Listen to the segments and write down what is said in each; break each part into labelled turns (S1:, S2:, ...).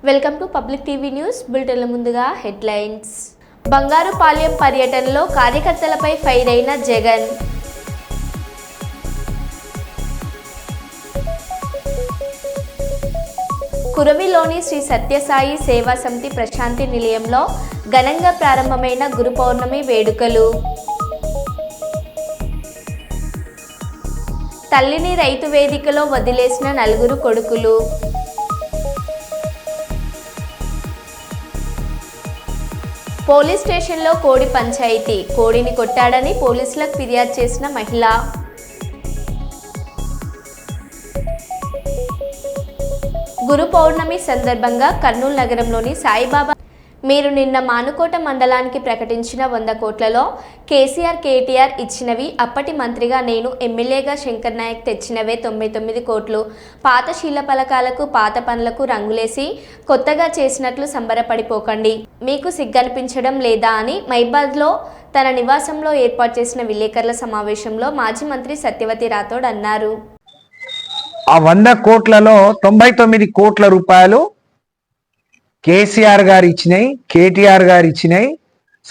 S1: Welcome to public TV news బులెటిన్ల ముందుగా headlines. Bangarupalem పర్యటనలో కార్యకర్తలపై ఫైర్ అయిన జగన్. కురవిలోని శ్రీ సత్యసాయి సేవా సమితి ప్రశాంతి నిలయంలో ఘనంగా ప్రారంభమైన గురు పౌర్ణమి వేడుకలు. తల్లిని రైతు వేదికలో వదిలేసిన 4 కొడుకులు. పోలీస్ స్టేషన్లో కోడి పంచాయతీ. కోడిని కొట్టాడని పోలీసులకు ఫిర్యాదు చేసిన మహిళ. గురు పౌర్ణమి సందర్భంగా కర్నూలు నగరంలోని సాయిబాబా. మీరు నిన్న మానుకోట మండలానికి ప్రకటించిన 100 కోట్లలో కేసీఆర్ కేటీఆర్ ఇచ్చినవి, అప్పటి మంత్రిగా నేను, ఎమ్మెల్యేగా శంకర్ నాయక్ తెచ్చినవే 99 కోట్లు. పాత శీల పలకాలకు పాత పనులకు రంగులేసి కొత్తగా చేసినట్లు సంబరపడిపోకండి. మీకు సిగ్గనిపించడం లేదా అని మైబాద్లో తన నివాసంలో ఏర్పాటు చేసిన విలేకరుల సమావేశంలో మాజీ మంత్రి సత్యవతి రాథోడ్ అన్నారు.
S2: ఆ 100 కోట్లలో 99 కోట్ల రూపాయలు కేసీఆర్ గారు ఇచ్చినాయి, కేటీఆర్ గారు ఇచ్చినాయి,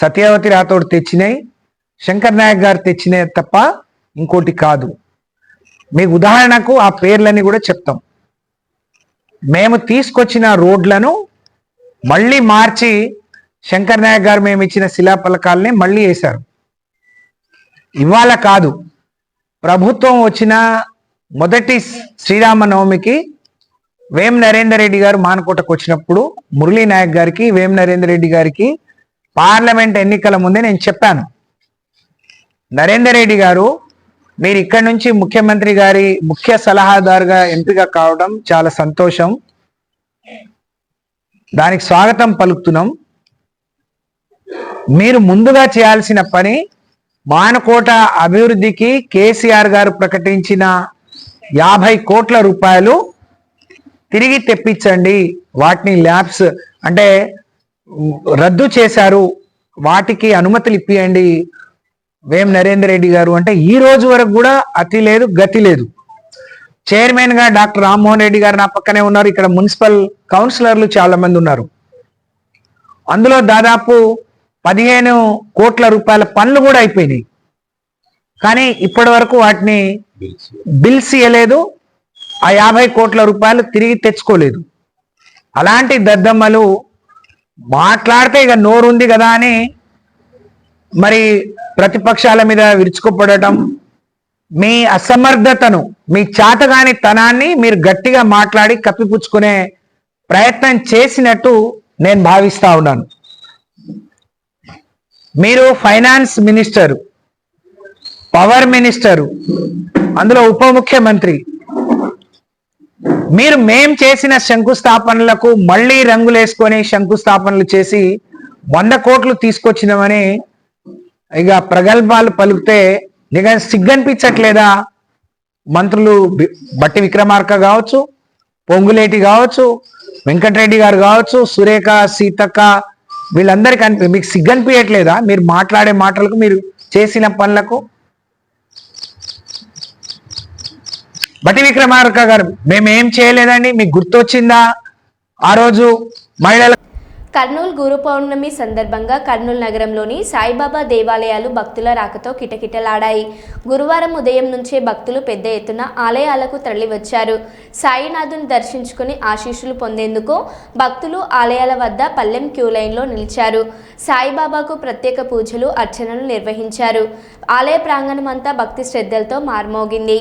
S2: సత్యవతి రాథోడ్ తెచ్చినాయి, శంకర్ నాయక్ గారు తెచ్చినాయి తప్ప ఇంకోటి కాదు. మీకు ఉదాహరణకు ఆ పేర్లన్నీ కూడా చెప్తాం. మేము తీసుకొచ్చిన రోడ్లను మళ్ళీ మార్చి శంకర్ నాయక్ గారు మేము ఇచ్చిన శిలాఫలకాలని మళ్ళీ వేశారు. ఇవాళ కాదు, ప్రభుత్వం వచ్చిన మొదటి శ్రీరామనవమికి వేం నరేందర్ రెడ్డి గారు మానకోటకు వచ్చినప్పుడు మురళీ నాయక్ గారికి, వేం నరేందర్ రెడ్డి గారికి పార్లమెంట్ ఎన్నికల ముందే నేను చెప్పాను, నరేందర్ రెడ్డి గారు మీరు ఇక్కడి నుంచి ముఖ్యమంత్రి గారి ముఖ్య సలహాదారుగా ఎంపిక కావడం చాలా సంతోషం, దానికి స్వాగతం పలుకుతున్నాం. మీరు ముందుగా చేయాల్సిన పని మానకోట అభివృద్ధికి కేసీఆర్ గారు ప్రకటించిన 50 కోట్ల రూపాయలు తిరిగి తెప్పించండి. వాటిని ల్యాబ్స్ అంటే రద్దు చేశారు, వాటికి అనుమతులు ఇప్పియండి వేం నరేందర్ రెడ్డి గారు అంటే ఈ రోజు వరకు కూడా అతి లేదు గతి లేదు. చైర్మన్ గా డాక్టర్ రామ్మోహన్ రెడ్డి గారు నా పక్కనే ఉన్నారు. ఇక్కడ మున్సిపల్ కౌన్సిలర్లు చాలా మంది ఉన్నారు. అందులో దాదాపు 15 కోట్ల రూపాయల పనులు కూడా అయిపోయినాయి. కానీ ఇప్పటి వరకు వాటిని బిల్స్ ఇవ్వలేదు, ఆ 50 కోట్ల రూపాయలు తిరిగి తెచ్చుకోలేదు. అలాంటి దద్దమ్మలు మాట్లాడితే ఇక నోరుంది కదా అని మరి ప్రతిపక్షాల మీద విరుచుకుపడటం, మీ అసమర్థతను, మీ చాతగాని తనాన్ని మీరు గట్టిగా మాట్లాడి కప్పిపుచ్చుకునే ప్రయత్నం చేసినట్టు నేను భావిస్తా ఉన్నాను. మీరు ఫైనాన్స్ మినిస్టరు, పవర్ మినిస్టరు, అందులో ఉప ముఖ్యమంత్రి, మీరు మేం చేసిన శంకుస్థాపనలకు మళ్ళీ రంగులేసుకొని శంకుస్థాపనలు చేసి 100 కోట్లు తీసుకొచ్చినామని ఇక ప్రగల్భాలు పలికితే ఇక సిగ్గనిపించట్లేదా? మంత్రులు బట్టి విక్రమార్క కావచ్చు, పొంగులేటి కావచ్చు, వెంకటరెడ్డి గారు కావచ్చు, సురేఖ, సీతక్క, వీళ్ళందరికీ మీకు సిగ్గనిపించట్లేదా? మీరు మాట్లాడే మాటలకు, మీరు చేసిన పనులకు. బట్టి విక్రమార్క గారు మేమేం చేయలేదండి, మీకు గుర్తొచ్చిందా? ఆ రోజు మహిళల
S1: కర్నూలు గురు పౌర్ణమి సందర్భంగా కర్నూలు నగరంలోని సాయిబాబా దేవాలయాలు భక్తుల రాకతో కిటకిటలాడాయి. గురువారం ఉదయం నుంచే భక్తులు పెద్ద ఎత్తున ఆలయాలకు తరలివచ్చారు. సాయినాథుని దర్శించుకుని ఆశీస్సులు పొందేందుకు భక్తులు ఆలయాల వద్ద పల్లెం క్యూ లైన్లో నిలిచారు. సాయిబాబాకు ప్రత్యేక పూజలు, అర్చనలు నిర్వహించారు. ఆలయ ప్రాంగణమంతా భక్తి శ్రద్ధలతో మార్మోగింది.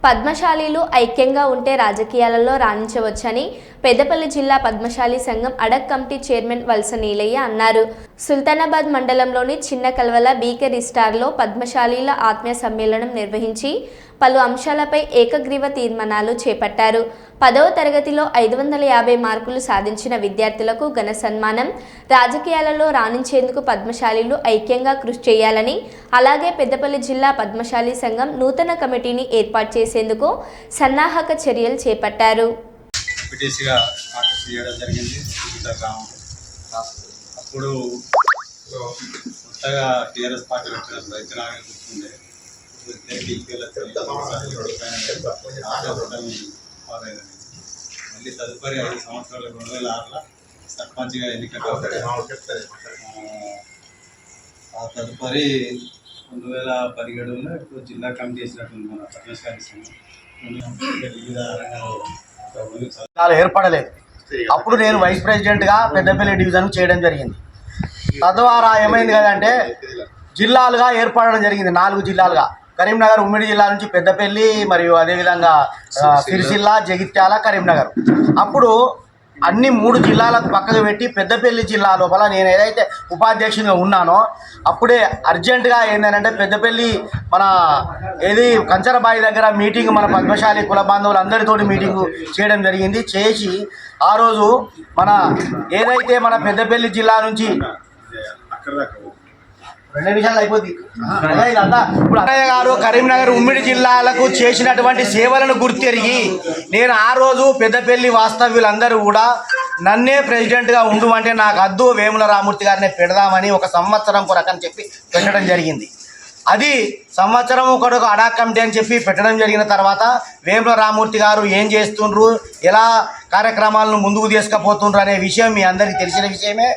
S1: పద్మశాలీలు ఐక్యంగా ఉంటే రాజకీయాలలో రాణించవచ్చని పెద్దపల్లి జిల్లా పద్మశాలి సంఘం అడక్ కమిటీ చైర్మన్ వలస నీలయ్య అన్నారు. సుల్తానాబాద్ మండలంలోని చిన్న కల్వల బీకే రిస్టార్లో పద్మశాలీల ఆత్మీయ సమ్మేళనం నిర్వహించి పలు అంశాలపై ఏకగ్రీవ తీర్మానాలు చేపట్టారు. 10వ తరగతిలో 550 మార్కులు సాధించిన విద్యార్థులకు ఘన సన్మానం. రాజకీయాలలో రాణించేందుకు పద్మశాలీలు ఐక్యంగా కృషి చేయాలని, అలాగే పెద్దపల్లి జిల్లా పద్మశాలి సంఘం నూతన కమిటీని ఏర్పాటు చేసేందుకు సన్నాహక చర్యలు చేపట్టారు.
S3: అప్పుడు కొత్తగా టీఆర్ఎస్ పార్టీ మళ్ళీ తదుపరి 5 సంవత్సరాలు 2006లో సర్పంచ్గా ఎన్నిక ఆ తదుపరి 2017లో ఇప్పుడు జిల్లా కమిటీ చేసినట్టుంది మన పద్మశాలి వివిధ రంగాల్లో
S4: ఏర్పడలేదు. అప్పుడు నేను వైస్ ప్రెసిడెంట్గా పెద్దపల్లి డివిజన్ చేయడం జరిగింది. తద్వారా ఏమైంది కదంటే జిల్లాలుగా ఏర్పడడం జరిగింది. 4 జిల్లాలుగా కరీంనగర్ ఉమ్మడి జిల్లా నుంచి పెద్దపల్లి మరియు అదేవిధంగా సిరిసిల్ల, జగిత్యాల, కరీంనగర్. అప్పుడు అన్ని 3 జిల్లాలకు పక్కకు పెట్టి పెద్దపల్లి జిల్లా లోపల నేను ఏదైతే ఉపాధ్యక్షునిగా ఉన్నానో అప్పుడే అర్జెంటుగా ఏంటంటే పెద్దపల్లి మన కంచరబాయి దగ్గర మీటింగ్ మన పద్మశాలి కుల బాంధవులందరితోటి మీటింగ్ చేయడం జరిగింది. చేసి ఆ రోజు మన ఏదైతే మన పెద్దపల్లి జిల్లా నుంచి 2 నిమిషాలు అయిపోద్ది. ఇప్పుడు అన్నయ్య గారు కరీంనగర్ ఉమ్మడి జిల్లాలకు చేసినటువంటి సేవలను గుర్తెరిగి నేను ఆ రోజు పెద్దపల్లి వాస్తవ్యులందరూ కూడా నన్నే ప్రెసిడెంట్గా ఉండుమంటే నాకు అద్దు వేముల రామూర్తి గారిని పెడదామని 1 సంవత్సరం కొరకని చెప్పి పెట్టడం జరిగింది. అది సంవత్సరం ఒకటి అడాక్ కమిటీ అని చెప్పి పెట్టడం జరిగిన తర్వాత వేముల రామూర్తి గారు ఏం చేస్తుండ్రు, ఎలా కార్యక్రమాలను ముందుకు తీసుకుపోతుండ్రు అనే విషయం మీ అందరికీ తెలిసిన విషయమే.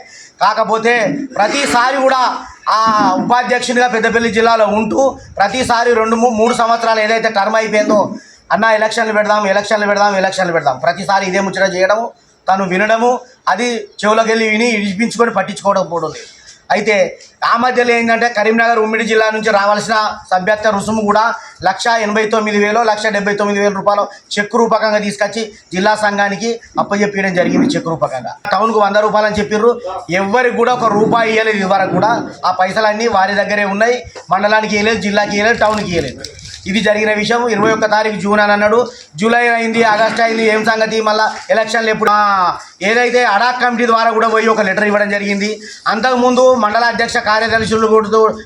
S4: కాకపోతే ప్రతిసారి కూడా ఆ ఉపాధ్యక్షునిగా పెద్దపల్లి జిల్లాలో ఉంటూ ప్రతిసారి 2-3 సంవత్సరాలు ఏదైతే టర్మ్ అయిపోయిందో అన్న ఎలక్షన్లు పెడదాం ప్రతిసారి ఇదే ముచ్చట చేయడము, తను వినడము, అది చెవులకు వెళ్ళి విని ఇడిపించుకొని పట్టించుకోవడం పోవడం లేదు. అయితే ఆ మధ్యలో ఏంటంటే కరీంనగర్ ఉమ్మడి జిల్లా నుంచి రావాల్సిన సభ్యత్వ రుసుము కూడా 1,89,000 1,79,000 రూపాయలు చెక్ రూపకంగా తీసుకొచ్చి జిల్లా సంఘానికి అప్పచెప్పడం జరిగింది. చెక్ రూపకంగా టౌన్కు 100 రూపాయలు అని చెప్పిర్రు. ఎవరికి కూడా 1 రూపాయి ఇవ్వలేదు. ఇదివరకు కూడా ఆ పైసలన్నీ వారి దగ్గరే ఉన్నాయి. మండలానికి ఇవ్వలేదు, జిల్లాకి ఇవ్వలేదు, టౌన్కి ఇవ్వలేదు. ఇది జరిగిన విషయం. 21 తారీఖు జూన్ అని అన్నాడు. జూలై అయింది, ఆగస్ట్ అయింది, ఏం సంగతి, మళ్ళీ ఎలక్షన్లు ఎప్పుడు ఏదైతే అడాక్ కమిటీ ద్వారా కూడా పోయి ఒక లెటర్ ఇవ్వడం జరిగింది. అంతకుముందు మండల అధ్యక్ష కార్యదర్శులు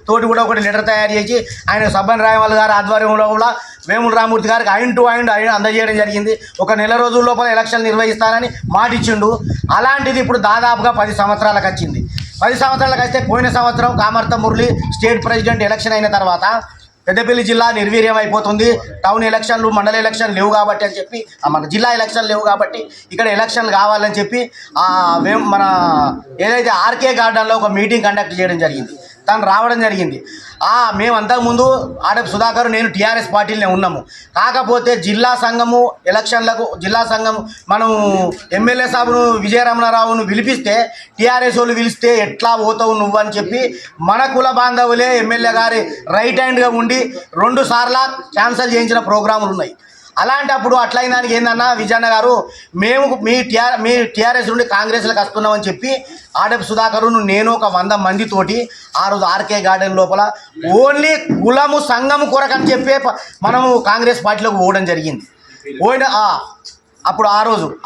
S4: తోటి కూడా ఒకటి లెటర్ తయారు చేసి ఆయన సబ్బన్ రాయమల్ గారి ఆధ్వర్యంలో కూడా వేముల రామూర్తి గారికి ఆయన అందజేయడం జరిగింది. 1 నెల రోజుల లోపల ఎలక్షన్లు నిర్వహిస్తానని మాటిచ్చిండు. అలాంటిది ఇప్పుడు దాదాపుగా 10 సంవత్సరాలకు వచ్చింది. 10 సంవత్సరాలకు వస్తే పోయిన సంవత్సరం కామర్త మురళి స్టేట్ ప్రెసిడెంట్ ఎలక్షన్ అయిన తర్వాత పెద్దపల్లి జిల్లా నిర్వీర్యం అయిపోతుంది, టౌన్ ఎలక్షన్లు మండల ఎలక్షన్లు లేవు కాబట్టి అని చెప్పి, మన జిల్లా ఎలక్షన్లు లేవు కాబట్టి ఇక్కడ ఎలక్షన్లు కావాలని చెప్పి మన ఏదైతే ఆర్కే గార్డెన్లో ఒక మీటింగ్ కండక్ట్ చేయడం జరిగింది. తను రావడం జరిగింది. మేము అంతకుముందు ఆడపు సుధాకర్ నేను టీఆర్ఎస్ పార్టీలోనే ఉన్నాము. కాకపోతే జిల్లా సంఘము ఎలక్షన్లకు జిల్లా సంఘం మనం ఎమ్మెల్యే సాబును విజయరమణారావును పిలిపిస్తే టీఆర్ఎస్ వాళ్ళు పిలిస్తే ఎట్లా పోతావు నువ్వు అని చెప్పి మన కుల బాంధవులే ఎమ్మెల్యే గారి రైట్ హ్యాండ్గా ఉండి 2 సార్లు క్యాన్సిల్ చేయించిన ప్రోగ్రాములు ఉన్నాయి. అలాంటప్పుడు అట్లయిన దానికి ఏందన్నా విజయన్న గారు, మేము మీ టీఆర్ఎస్ నుండి కాంగ్రెస్లకు వస్తున్నామని చెప్పి ఆడపు సుధాకరును నేను ఒక 100 మందితోటి ఆ రోజు ఆర్కే గార్డెన్ లోపల ఓన్లీ కులము సంఘము కొరకని చెప్పే మనము కాంగ్రెస్ పార్టీలోకి పోవడం జరిగింది. అప్పుడు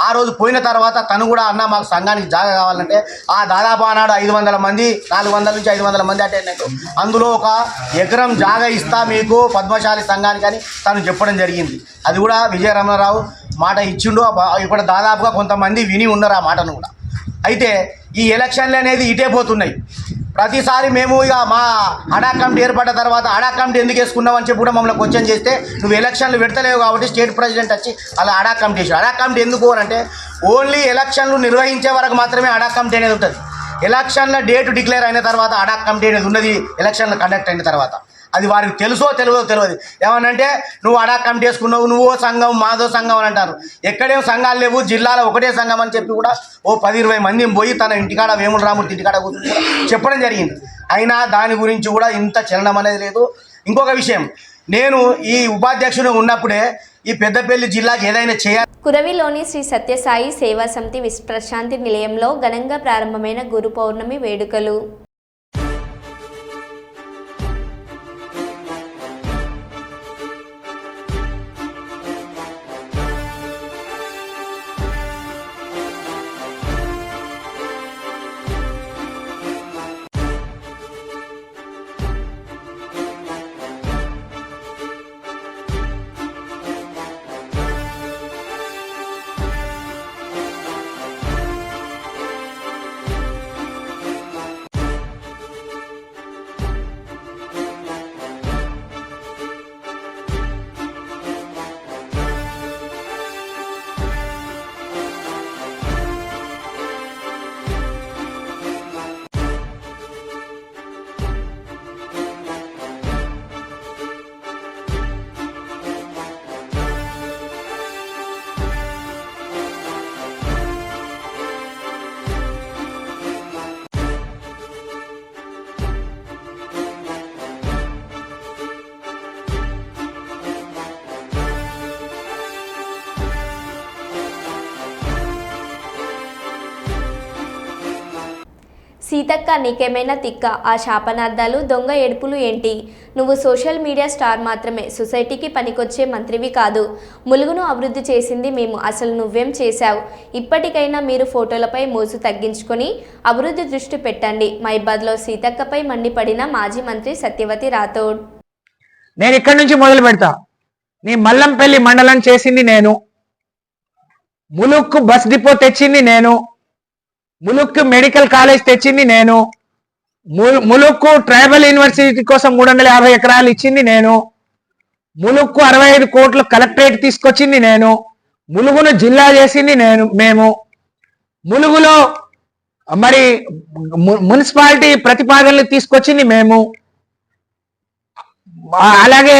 S4: ఆ రోజు పోయిన తర్వాత తను కూడా అన్న మాకు సంఘానికి జాగా కావాలంటే దాదాపు ఆనాడు 500 మంది 400 నుంచి 500 మంది అటెండ్ అయ్యారు. అందులో 1 ఎకరం జాగా ఇస్తా మీకు పద్మశాలి సంఘానికి అని తను చెప్పడం జరిగింది. అది కూడా విజయరమణారావు మాట ఇచ్చిండు. ఇప్పుడు దాదాపుగా కొంతమంది విని ఉన్నారు ఆ మాటను కూడా. అయితే ఈ ఎలక్షన్లు అనేది ఇటే పోతున్నాయి. ప్రతిసారి మేము ఇక మా అడాక్ కమిటీ ఏర్పడ్డ తర్వాత అడాక్ కమిటీ ఎందుకు వేసుకున్నావు అని చెప్పి కూడా మమ్మల్ని క్వశ్చన్ చేస్తే నువ్వు ఎలక్షన్లు పెడతలేవు కాబట్టి స్టేట్ ప్రెసిడెంట్ వచ్చి అలా అడాక్ కమిటీ వేసి అడాక్ కమిటీ ఎందుకు అంటే ఓన్లీ ఎలక్షన్లు నిర్వహించే వరకు మాత్రమే అడాక్ కమిటీ అనేది ఉంటుంది. ఎలక్షన్ల డేట్ డిక్లేర్ అయిన తర్వాత అడాక్ కమిటీ అనేది ఉన్నది. ఎలక్షన్లు కండక్ట్ అయిన తర్వాత అది వారికి తెలుసో తెలియదు. ఏమనంటే నువ్వు అడాక్ కమిటీ వేసుకున్నావు, నువ్వో సంఘం మాదో సంఘం అని అంటారు. ఎక్కడేం సంఘాలు లేవు, జిల్లాలో ఒకటే సంఘం అని చెప్పి కూడా 10-20 మందిని పోయి తన ఇంటికాడ వేముల రామూర్తి ఇంటికాడ కూర్చొని చెప్పడం జరిగింది. అయినా దాని గురించి కూడా ఇంత చలనం అనేది లేదు. ఇంకొక విషయం, నేను ఈ ఉపాధ్యక్షుడు ఉన్నప్పుడే ఈ పెద్దపల్లి జిల్లాకి ఏదైనా చేయాలి.
S1: కురవిలోని శ్రీ సత్యసాయి సేవా సమితి విశ్వప్రశాంతి నిలయంలో ఘనంగా ప్రారంభమైన గురు పౌర్ణమి వేడుకలు. సీతక్క నీకేమైనా తిక్క, ఆ శాపనార్థాలు దొంగ ఏడుపులు ఏంటి? నువ్వు సోషల్ మీడియా స్టార్ మాత్రమే, సొసైటీకి పనికొచ్చే మంత్రివి కాదు. ములుగును అభివృద్ధి చేసింది మేము, అసలు నువ్వేం చేశావు? ఇప్పటికైనా మీరు ఫోటోలపై మోజు తగ్గించుకొని అభివృద్ధి దృష్టి పెట్టండి. మైబాద్లో సీతక్కపై మండిపడిన మాజీ మంత్రి సత్యవతి రాథోడ్.
S2: నేను ఇక్కడి నుంచి మొదలు పెడతా. నీ మల్లంపల్లి మండలం చేసింది నేను, ములుక్కు బస్ డిపో తెచ్చింది నేను, ములుక్కు మెడికల్ కాలేజ్ తెచ్చింది నేను, ములుక్కు ట్రైబల్ యూనివర్సిటీ కోసం 350 ఎకరాలు ఇచ్చింది నేను, ములుక్కు 65 కోట్ల కలెక్టరేట్ తీసుకొచ్చింది నేను, ములుగును జిల్లా చేసింది మేము, ములుగులో మరి మున్సిపాలిటీ ప్రతిపాదనలు తీసుకొచ్చింది మేము, అలాగే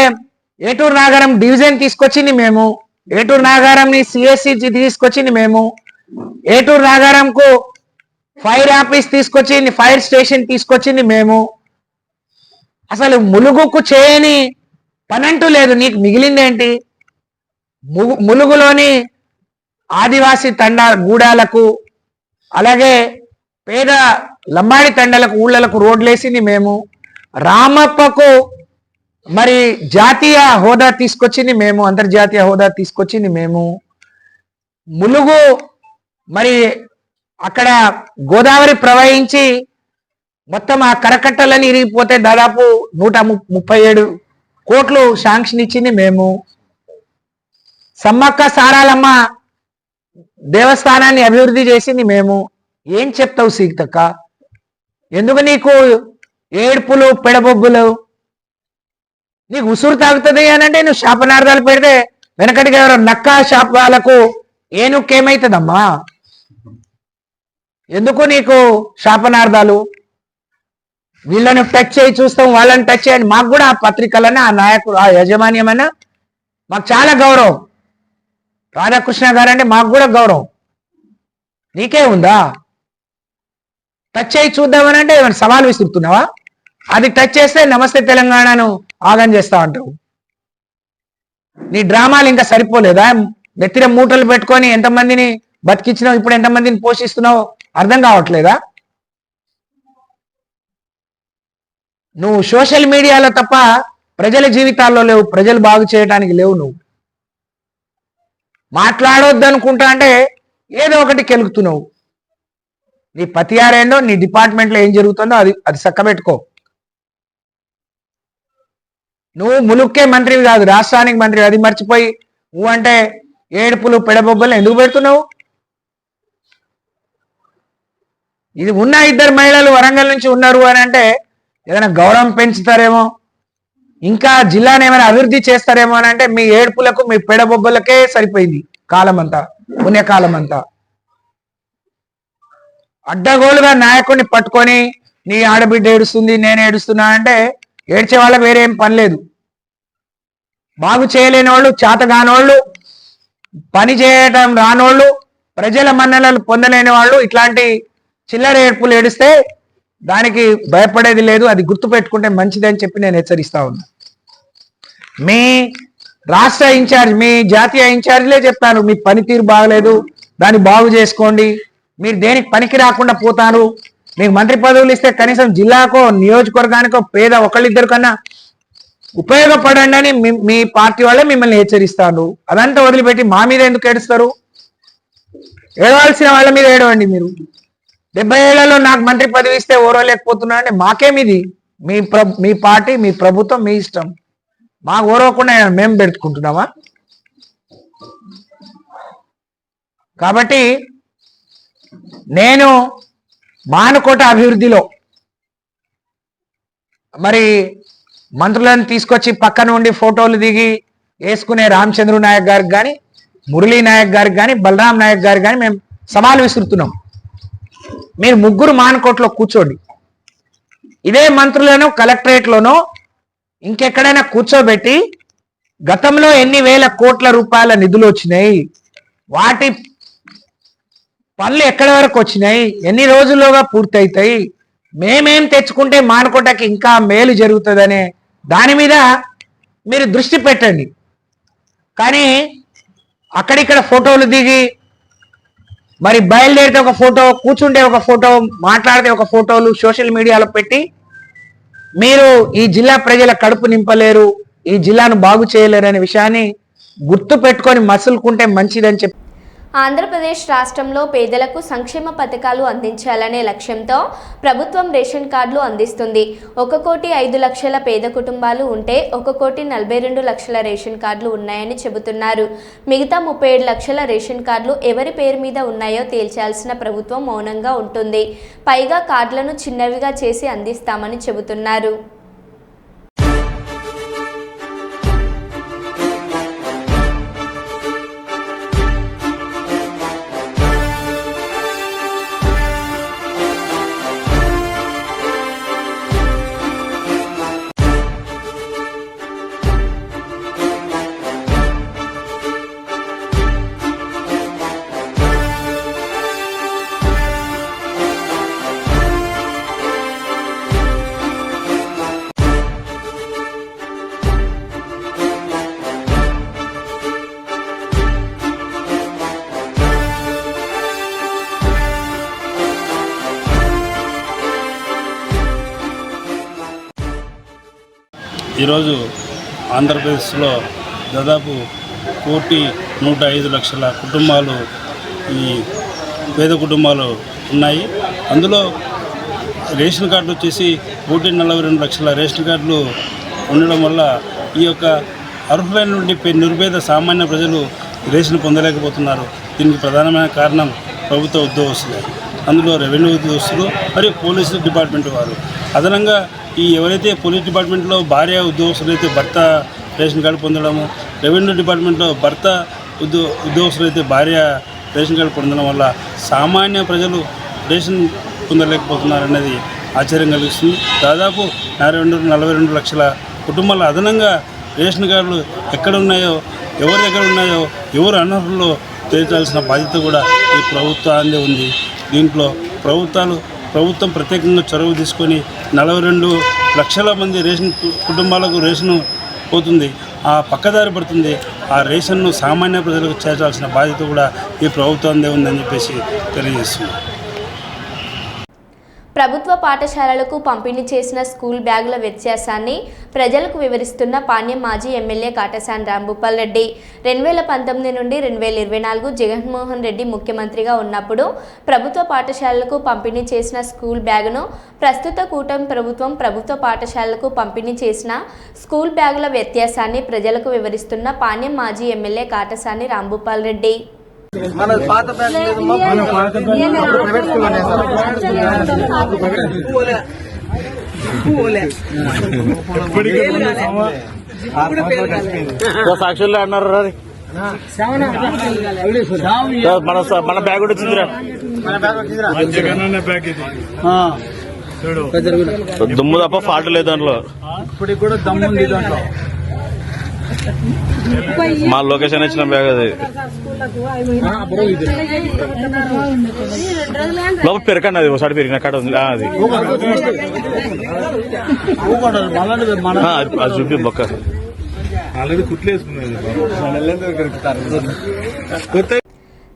S2: ఏటూరు నాగారం డివిజన్ తీసుకొచ్చింది మేము, ఏటూరు నాగారంని సిఎస్సి తీసుకొచ్చింది మేము, ఏటూరు నాగారంకు ఫైర్ ఆఫీస్ తీసుకొచ్చింది, ఫైర్ స్టేషన్ తీసుకొచ్చింది మేము. అసలు ములుగుకు చేయని పనంటూ లేదు. నీకు మిగిలిందేంటి? ములుగులోని ఆదివాసీ గూడాలకు అలాగే పేద లంబాడి తండలకు ఊళ్ళలకు రోడ్లేసింది మేము, రామప్పకు మరి జాతీయ హోదా తీసుకొచ్చింది మేము, అంతర్జాతీయ హోదా తీసుకొచ్చింది మేము. ములుగు మరి అక్కడ గోదావరి ప్రవహించి మొత్తం ఆ కరకట్టలని ఇరిగిపోతే దాదాపు 137 కోట్లు శాంక్షన్ ఇచ్చింది మేము. సమ్మక్క సారాలమ్మ దేవస్థానాన్ని అభివృద్ధి చేసింది మేము. ఏం చెప్తావు సీతక్క? ఎందుకు నీకు ఏడుపులు పెడబొబ్బులు? నీకు ఉసురు తాగుతుంది అని అంటే నువ్వు శాపనార్థాలు పెడితే వెనకటికి ఎవరో నక్క శాపాలకు ఏనుకేమైతుందమ్మా? ఎందుకు నీకు శాపనార్థాలు? వీళ్ళని టచ్ చేయి చూస్తాం, వాళ్ళని టచ్ చేయండి. మాకు కూడా ఆ పత్రికలన్నా ఆ నాయకుడు ఆ యాజమాన్యమన్నా మాకు చాలా గౌరవం. రాధాకృష్ణ గారు అంటే మాకు కూడా గౌరవం. నీకే ఉందా? టచ్ చేయి చూద్దామని అంటే ఏమైనా సవాల్ విసురుతున్నావా? అది టచ్ చేస్తే నమస్తే తెలంగాణను ఆగం చేస్తా అంటావు. నీ డ్రామాలు ఇంకా సరిపోలేదా? నెత్తిన మూటలు పెట్టుకొని ఎంతమందిని బతికించినావు, ఇప్పుడు ఎంతమందిని పోషిస్తున్నావు అర్థం కావట్లేదా? నువ్వు సోషల్ మీడియాలో తప్ప ప్రజల జీవితాల్లో లేవు, ప్రజలు బాగు చేయడానికి లేవు. నువ్వు మాట్లాడొద్దు అనుకుంటా అంటే ఏదో ఒకటి కెలుగుతున్నావు. నీ పతియార్ ఏందో, నీ డిపార్ట్మెంట్లో ఏం జరుగుతుందో అది చక్కబెట్టుకో. నువ్వు ములుక్కే మంత్రివి కాదు, రాష్ట్రానికి మంత్రి. అది మర్చిపోయి నువ్వు అంటే ఏడుపులు పెడబొబ్బలు ఎందుకు పెడుతున్నావు? ఇది ఉన్న 2 మహిళలు వరంగల్ నుంచి ఉన్నారు అని అంటే ఏదైనా గౌరవం పెంచుతారేమో, ఇంకా జిల్లాను ఏమైనా అభివృద్ధి చేస్తారేమో అని అంటే మీ ఏడుపులకు మీ పెడబొబ్బలకే సరిపోయింది కాలం అంతా, పుణ్యకాలం అంతా. అడ్డగోలుగా నాయకుడిని పట్టుకొని నీ ఆడబిడ్డ ఏడుస్తుంది నేను ఏడుస్తున్నా అంటే ఏడ్చే వాళ్ళకి వేరేం పని లేదు. బాగు చేయలేని వాళ్ళు, చేతగానోళ్ళు, పని చేయటం రానోళ్ళు, ప్రజల మన్ననలు పొందలేని వాళ్ళు ఇట్లాంటి చిల్లర ఏడుపులు ఏడిస్తే దానికి భయపడేది లేదు. అది గుర్తు పెట్టుకుంటే మంచిదని చెప్పి నేను హెచ్చరిస్తా ఉన్నా. మీ రాష్ట్ర ఇన్ఛార్జ్, మీ జాతీయ ఇన్ఛార్జ్లే చెప్తాను మీ పనితీరు బాగలేదు, దాన్ని బాగు చేసుకోండి, మీరు దేనికి పనికి రాకుండా పోతారు, మీకు మంత్రి పదవులు ఇస్తే కనీసం జిల్లాకో నియోజకవర్గానికో పేద ఒకళ్ళిద్దరు కన్నా ఉపయోగపడండి అని మీ పార్టీ వాళ్ళే మిమ్మల్ని హెచ్చరిస్తారు. అదంతా వదిలిపెట్టి మా మీద ఎందుకు ఏడుస్తారు? ఏడవలసిన వాళ్ళ మీద ఏడవండి. మీరు 70 ఏళ్లలో నాకు మంత్రి పదవి ఇస్తే ఓరవలేకపోతున్నా అంటే మాకేమిది? మీ పార్టీ, మీ ప్రభుత్వం, మీ ఇష్టం. మాకు ఓరవకుండా మేము పెట్టుకుంటున్నామా? కాబట్టి నేను మానుకోట అభివృద్ధిలో మరి మంత్రులను తీసుకొచ్చి పక్కన ఉండి ఫోటోలు దిగి వేసుకునే రామచంద్ర నాయక్ గారికి కానీ, మురళీ నాయక్ గారికి కానీ, బలరాం నాయక్ గారికి కానీ మేము సవాల్ విసురుతున్నాం. మీరు ముగ్గురు మానుకోటలో కూర్చోండి. ఇదే మంత్రులను కలెక్టరేట్లోనో ఇంకెక్కడైనా కూర్చోబెట్టి గతంలో ఎన్ని వేల కోట్ల రూపాయల నిధులు వచ్చినాయి, వాటి పనులు ఎక్కడి వరకు వచ్చినాయి, ఎన్ని రోజుల్లోగా పూర్తి అవుతాయి, మేమేం తెచ్చుకుంటే మానుకోటకి ఇంకా మేలు జరుగుతుందనే దాని మీద మీరు దృష్టి పెట్టండి. కానీ అక్కడిక్కడ ఫోటోలు దిగి మరి బయలుదేరితే ఒక ఫోటో, కూర్చుంటే ఒక ఫోటో, మాట్లాడితే ఒక ఫోటోలు సోషల్ మీడియాలో పెట్టి మీరు ఈ జిల్లా ప్రజల కడుపు నింపలేరు, ఈ జిల్లాను బాగు చేయలేరు అనే విషయాన్ని గుర్తు పెట్టుకొని మసులుకుంటే మంచిదని చెప్పి
S1: ఆంధ్రప్రదేశ్ రాష్ట్రంలో పేదలకు సంక్షేమ పథకాలు అందించాలనే లక్ష్యంతో ప్రభుత్వం రేషన్ కార్డులు అందిస్తుంది. 1,05,00,000 పేద కుటుంబాలు ఉంటే 1,42,00,000 రేషన్ కార్డులు ఉన్నాయని చెబుతున్నారు. మిగతా 37 లక్షల రేషన్ కార్డులు ఎవరి పేరు మీద ఉన్నాయో తేల్చాల్సిన ప్రభుత్వం మౌనంగా ఉంటుంది. పైగా కార్డులను చిన్నవిగా చేసి అందిస్తామని చెబుతున్నారు.
S5: ఈరోజు ఆంధ్రప్రదేశ్లో దాదాపు 1,105,00,000 కుటుంబాలు, ఈ పేద కుటుంబాలు ఉన్నాయి. అందులో రేషన్ కార్డులు వచ్చేసి 1,42,00,000 రేషన్ కార్డులు ఉండడం వల్ల ఈ యొక్క అర్హులైనటువంటి నిరుపేద సామాన్య ప్రజలు రేషన్ పొందలేకపోతున్నారు. దీనికి ప్రధానమైన కారణం ప్రభుత్వ ఉద్యోగస్తులు, అందులో రెవెన్యూ ఉద్యోగస్తులు మరియు పోలీసు డిపార్ట్మెంట్ వారు. అదనంగా ఈ ఎవరైతే పోలీస్ డిపార్ట్మెంట్లో భార్య ఉద్యోగస్తులు అయితే భర్త రేషన్ కార్డు పొందడము, రెవెన్యూ డిపార్ట్మెంట్లో భర్త ఉద్యోగస్తులు అయితే భార్య రేషన్ కార్డు పొందడం వల్ల సామాన్య ప్రజలు రేషన్ పొందలేకపోతున్నారనేది ఆశ్చర్యం కలిగిస్తుంది. దాదాపు 42 లక్షల కుటుంబాలు అదనంగా రేషన్ కార్డులు ఎక్కడ ఉన్నాయో, ఎవరి దగ్గర ఉన్నాయో, ఎవరు అనర్హుల్లో తేల్చాల్సిన బాధ్యత కూడా ఈ ప్రభుత్వాన్ని ఉంది. దీంట్లో ప్రభుత్వం ప్రత్యేకంగా చొరవ తీసుకొని 42 లక్షల మంది రేషన్ కుటుంబాలకు రేషన్ పోతుంది, ఆ పక్కదారి పడుతుంది. ఆ రేషన్ను సామాన్య ప్రజలకు చేర్చాల్సిన బాధ్యత కూడా ఈ ప్రభుత్వాన్ని ఉందని చెప్పేసి తెలియజేస్తుంది.
S1: ప్రభుత్వ పాఠశాలలకు పంపిణీ చేసిన స్కూల్ బ్యాగుల వ్యత్యాసాన్ని ప్రజలకు వివరిస్తున్న పాణ్యం మాజీ ఎమ్మెల్యే కాటసాని రాంభూపాల్ రెడ్డి. 2019 నుండి 2024 జగన్మోహన్ రెడ్డి ముఖ్యమంత్రిగా ఉన్నప్పుడు ప్రభుత్వ పాఠశాలలకు పంపిణీ చేసిన స్కూల్ బ్యాగును, ప్రస్తుత కూటమి ప్రభుత్వం ప్రభుత్వ పాఠశాలలకు పంపిణీ చేసిన స్కూల్ బ్యాగుల వ్యత్యాసాన్ని ప్రజలకు వివరిస్తున్న పాణ్యం మాజీ ఎమ్మెల్యే కాటసాని రాంభూపాల్ రెడ్డి.
S4: మన పాత ప్రైవేట్
S6: సాక్షుల్లో అన్నారు మన బ్యాగ్ కూడా వచ్చిందిరా, దుమ్ము తప్ప ఫాల్ట్ లేదు దాంట్లో.
S3: ఇప్పటికి కూడా దమ్ము ఉంది దాంట్లో.
S6: మా లొకేషన్ ఇచ్చిన బ్యాగ్ అది లోపల పెరకండి, అది ఒకసారి పెరిగిన అక్కడ ఉంది అది అది చూపి బొక్క.
S3: ఆల్రెడీ కుట్లేసుకున్నాను.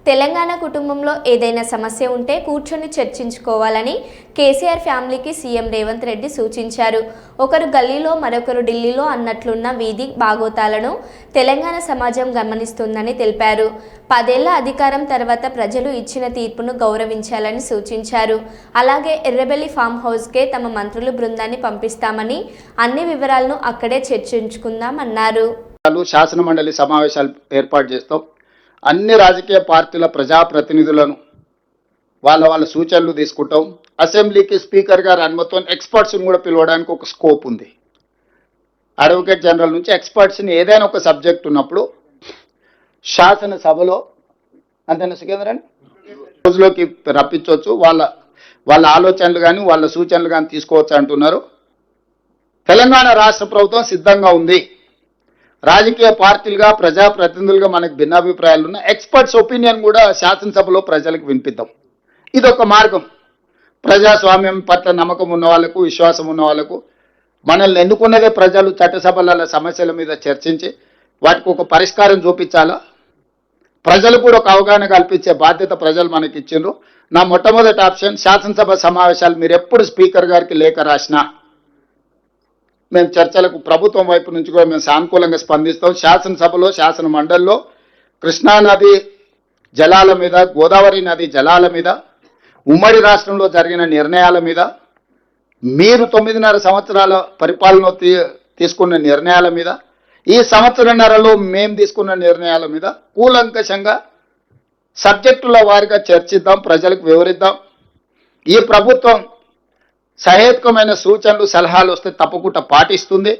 S1: తెలంగాణ కుటుంబంలో ఏదైనా సమస్య ఉంటే కూర్చొని చర్చించుకోవాలని కేసీఆర్ ఫ్యామిలీకి సీఎం రేవంత్ రెడ్డి సూచించారు. ఒకరు గల్లీలో మరొకరు ఢిల్లీలో అన్నట్లున్న వీధి బాగోతాలను తెలంగాణ సమాజం గమనిస్తుందని తెలిపారు. 10 ఏళ్ల అధికారం తర్వాత ప్రజలు ఇచ్చిన తీర్పును గౌరవించాలని సూచించారు. అలాగే ఎర్రబెల్లి ఫామ్ హౌస్కే తమ మంత్రుల బృందాన్ని పంపిస్తామని అన్ని వివరాలను అక్కడే చర్చించుకుందామన్నారు.
S7: శాసన మండలి సమావేశాలు ఏర్పాటు చేస్తాం. అన్ని రాజకీయ పార్టీల ప్రజాప్రతినిధులను వాళ్ళ సూచనలు తీసుకుంటాం. అసెంబ్లీకి స్పీకర్ గారు అనుమతితో ఎక్స్పర్ట్స్ని కూడా పిలవడానికి ఒక స్కోప్ ఉంది. అడ్వకేట్ జనరల్ నుంచి ఎక్స్పర్ట్స్ని ఏదైనా ఒక సబ్జెక్ట్ ఉన్నప్పుడు శాసనసభలో అంతేనా సికేంద్రని రోజులోకి రప్పించవచ్చు. వాళ్ళ ఆలోచనలు కానీ వాళ్ళ సూచనలు కానీ తీసుకోవచ్చు అంటున్నారు. తెలంగాణ రాష్ట్ర ప్రభుత్వం సిద్ధంగా ఉంది. రాజకీయ పార్టీలుగా ప్రజాప్రతినిధులుగా మనకు భిన్నాభిప్రాయాలు ఉన్న ఎక్స్పర్ట్స్ ఒపీనియన్ కూడా శాసనసభలో ప్రజలకు వినిపిద్దాం. ఇదొక మార్గం. ప్రజాస్వామ్యం పట్ల నమ్మకం ఉన్న వాళ్ళకు, విశ్వాసం ఉన్న వాళ్ళకు, మనల్ని ఎన్నుకున్నదే ప్రజలు చట్టసభల సమస్యల మీద చర్చించి వాటికి ఒక పరిష్కారం చూపించాలా, ప్రజలు కూడా ఒక అవగాహన కల్పించే బాధ్యత ప్రజలు మనకి ఇచ్చిండ్రు. నా మొట్టమొదటి ఆప్షన్ శాసనసభ సమావేశాలు మీరు ఎప్పుడు స్పీకర్ గారికి లేఖ రాసినా మేము చర్చలకు ప్రభుత్వం వైపు నుంచి కూడా మేము సానుకూలంగా స్పందిస్తాం. శాసనసభలో, శాసన మండలిలో కృష్ణానది జలాల మీద, గోదావరి నది జలాల మీద, ఉమ్మడి రాష్ట్రంలో జరిగిన నిర్ణయాల మీద, మీరు 9.5 సంవత్సరాల పరిపాలన తీసుకున్న నిర్ణయాల మీద, ఈ సంవత్సరన్నరలో మేము తీసుకున్న నిర్ణయాల మీద కూలంకషంగా సబ్జెక్టుల వారిగా చర్చిద్దాం, ప్రజలకు వివరిద్దాం. ఈ ప్రభుత్వం సహేతుకమైన సూచనలు, సలహాలు వస్తే తప్పకుండా పాటిస్తుంది.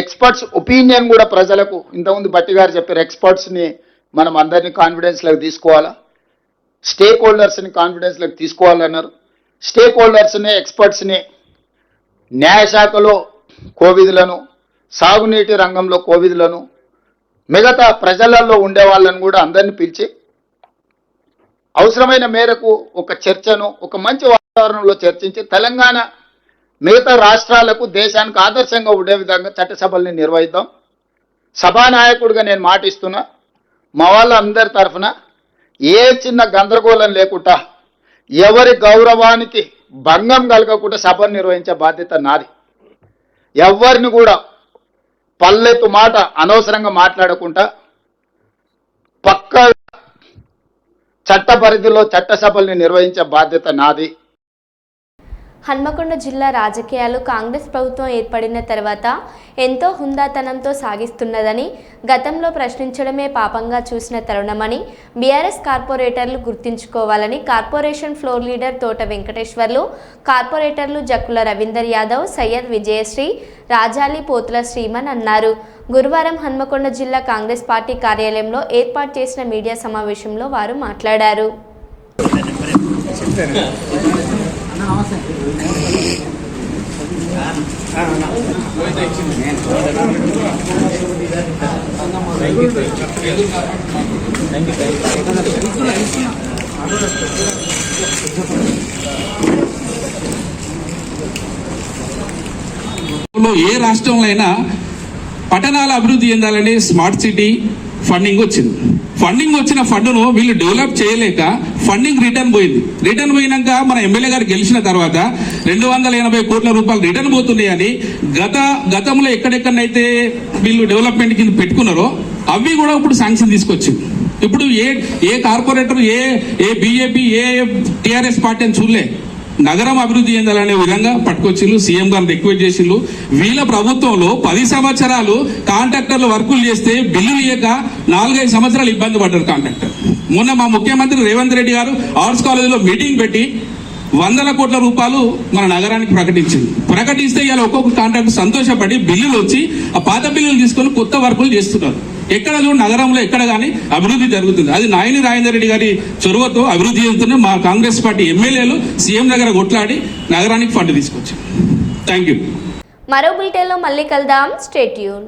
S7: ఎక్స్పర్ట్స్ ఒపీనియన్ కూడా ప్రజలకు ఇంతకుముందు బట్టి గారు చెప్పారు, ఎక్స్పర్ట్స్ని మనం అందరినీ కాన్ఫిడెన్స్లోకి తీసుకోవాలా, స్టేక్ హోల్డర్స్ని కాన్ఫిడెన్స్లోకి తీసుకోవాలన్నారు. స్టేక్ హోల్డర్స్ని, ఎక్స్పర్ట్స్ని న్యాయశాఖలో కోవిధులను, సాగునీటి రంగంలో కోవిధులను, మిగతా ప్రజలలో ఉండే వాళ్ళను కూడా అందరినీ పిలిచి అవసరమైన మేరకు ఒక చర్చను ఒక మంచి వాతావరణంలో చర్చించి తెలంగాణ మిగతా రాష్ట్రాలకు, దేశానికి ఆదర్శంగా ఉండే విధంగా చట్టసభల్ని నిర్వహిద్దాం. సభానాయకుడిగా నేను మాటిస్తున్నా, మా వాళ్ళందరి తరఫున ఏ చిన్న గందరగోళం లేకుండా, ఎవరి గౌరవానికి భంగం కలగకుండా సభను నిర్వహించే బాధ్యత నాది. ఎవరిని కూడా పల్లెత్తు మాట అనవసరంగా మాట్లాడకుండా పక్క చట్ట పరిధిలో చట్టసభల్ని నిర్వహించే బాధ్యత నాది.
S1: హన్మకొండ జిల్లా రాజకీయాలు కాంగ్రెస్ ప్రభుత్వం ఏర్పడిన తర్వాత ఎంతో హుందాతనంతో సాగిస్తున్నదని, గతంలో ప్రశ్నించడమే పాపంగా చూసిన తరుణమని బీఆర్ఎస్ కార్పొరేటర్లు గుర్తించుకోవాలని కార్పొరేషన్ ఫ్లోర్ లీడర్ తోట వెంకటేశ్వర్లు, కార్పొరేటర్లు జక్కుల రవీందర్ యాదవ్, సయ్యద్ విజయశ్రీ, రాజాలి పోతుల శ్రీమన్ అన్నారు. గురువారం హన్మకొండ జిల్లా కాంగ్రెస్ పార్టీ కార్యాలయంలో ఏర్పాటు చేసిన మీడియా సమావేశంలో వారు మాట్లాడారు.
S8: ఏ రాష్ట్రంలో అయినా పట్టణాల అభివృద్ధి చెందాలని స్మార్ట్ సిటీ ఫండింగ్ వచ్చింది. ఫండింగ్ వచ్చిన ఫండ్ను వీళ్ళు డెవలప్ చేయలేక ఫండింగ్ రిటర్న్ పోయింది. రిటర్న్ పోయినాక మన ఎమ్మెల్యే గారు గెలిచిన తర్వాత 280 కోట్ల రూపాయలు రిటర్న్ పోతున్నాయని గతంలో ఎక్కడెక్కడైతే వీళ్ళు డెవలప్మెంట్ కింద పెట్టుకున్నారో అవి కూడా ఇప్పుడు శాంక్షన్ తీసుకొచ్చింది. ఇప్పుడు ఏ కార్పొరేటర్, ఏ బీజేపీ, ఏ టీఆర్ఎస్ పార్టీ అని చూడలే, నగరం అభివృద్ధి చెందాలనే విధంగా పట్టుకొచ్చిళ్ళు. సీఎం గారిని రిక్వెస్ట్ చేసిళ్ళు. వీళ్ళ ప్రభుత్వంలో 10 సంవత్సరాలు కాంట్రాక్టర్లు వర్కులు చేస్తే బిల్లులు ఇయ్యక 4-5 సంవత్సరాలు ఇబ్బంది పడ్డారు కాంట్రాక్టర్. మొన్న మా ముఖ్యమంత్రి రేవంత్ రెడ్డి గారు ఆర్ట్స్ కాలేజీలో మీటింగ్ పెట్టి 100 కోట్ల రూపాయలు మన నగరానికి ప్రకటిస్తే ఇవాళ ఒక్కొక్క కాంట్రాక్టర్ సంతోషపడి బిల్లులు వచ్చి ఆ పాత బిల్లులు తీసుకొని కొత్త వర్కులు చేస్తున్నారు. ఎక్కడ చూడు నగరంలో ఎక్కడ కానీ అభివృద్ధి జరుగుతుంది. అది నాయని రాజేందర్ రెడ్డి గారి చొరవతో అభివృద్ధి చెందుతున్న మా కాంగ్రెస్ పార్టీ ఎమ్మెల్యేలు సీఎం దగ్గర కొట్లాడి నగరానికి ఫండ్ తీసుకొచ్చారు. Thank you.
S1: మరో బులెటిన్లో మళ్ళీ కలుద్దాం. Stay tune.